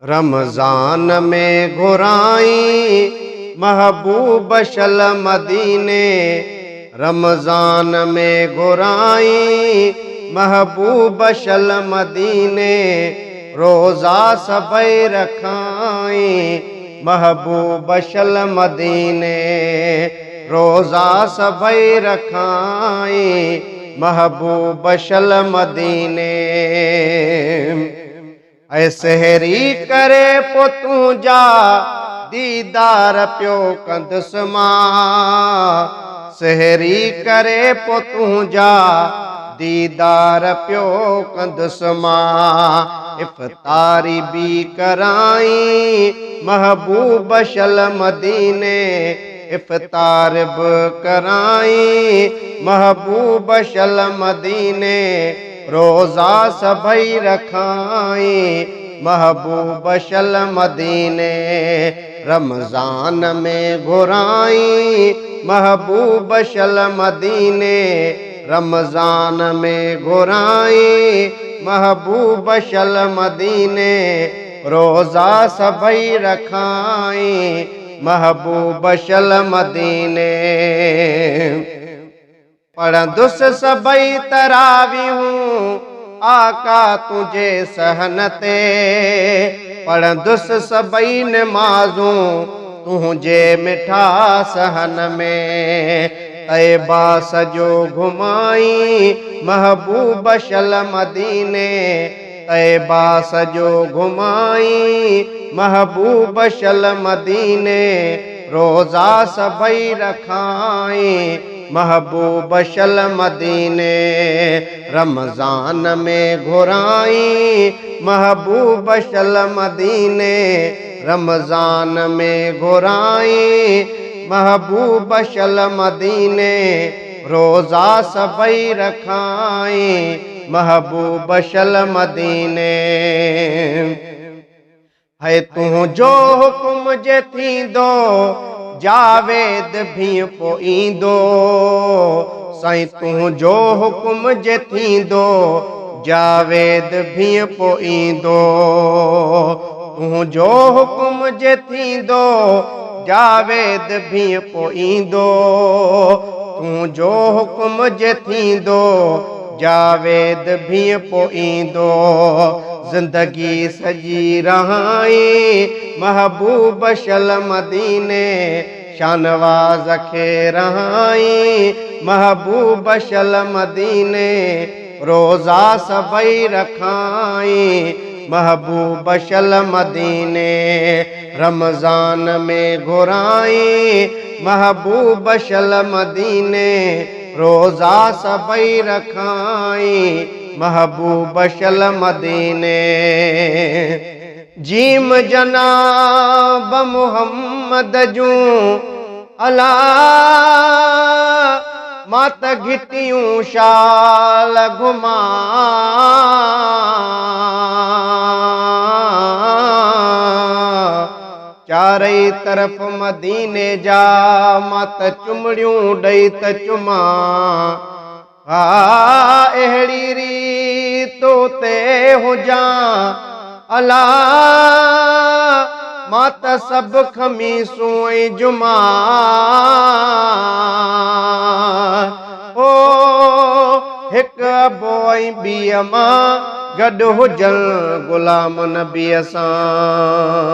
रमजान में घुराई महबूब शल मदीने, रमजान में घुराई महबूब शल मदीने, रोजा सबई रखाई महबूब शल मदीने, रोजा सबई रखाई महबूब शल मदीने। ऐ सहरी करे पोतू जा दीदार प्यो कंदस मां, सहरी करे पोतू जा दीदार प्यो कंदस मां, इफ्तारी भी कराई महबूब शल मदीने, इफ्तार भी कराई महबूब शल मदीने, रोजा सबई रखाई महबूब शल मदीने, रमजान में घुराई महबूब शल मदीने, रमजान में घुराई महबूब शल मदीने, रोजा सबई रखाई महबूब शल मदीने। पढ़दुस सबई तरावीहूं आका तुझे सहन ते, पढ़दुस सबई नमाजूं तुझे मिठा सहन में, तैबा सजो घुमाई महबूब शल मदीने, तैबा सजो घुमाई महबूब शल मदीने, रोजा सबई रखाई महबूब शल मदीने, रमजान में घुराई महबूब शल मदीने, रमजान में घुराई महबूब शल मदीने, रोजा सबई रखाई महबूब शल मदीने। है तू जो हुकुम जे थींदो जावेद भी पोईंदो, साईं तू जो हुकुम जे थींदो जावेद भी पोईंदो, तू जो हुकुम जे थींदो जावेद भी पोईंदो, तू जो हुकुम जे थींदो जावेद भी पोईंदो, जिंदगी सजी रहाई महबूब शल मदीने, शानवाज खे रहाई महबूब शल मदीने, रोजा सबई रखाई महबूब शल मदीने, रमजान में घुराई महबूब शल मदीने, रोजा सबई रखाई महबूब शल मदीने। जीम जनाब मुहम्मद जूं अला मात घिटियूं शाल घुमा, चारई तरफ मदीने जा मात चुमड़ियूं डई त चुमा, हा अहिड़ी रीतो ते हुजा अला मात सब खमीसूं ऐं जुमा, ओ हिक अबो ऐं ॿीअ मां गॾु हुजनि गुलाम नबीअ सां।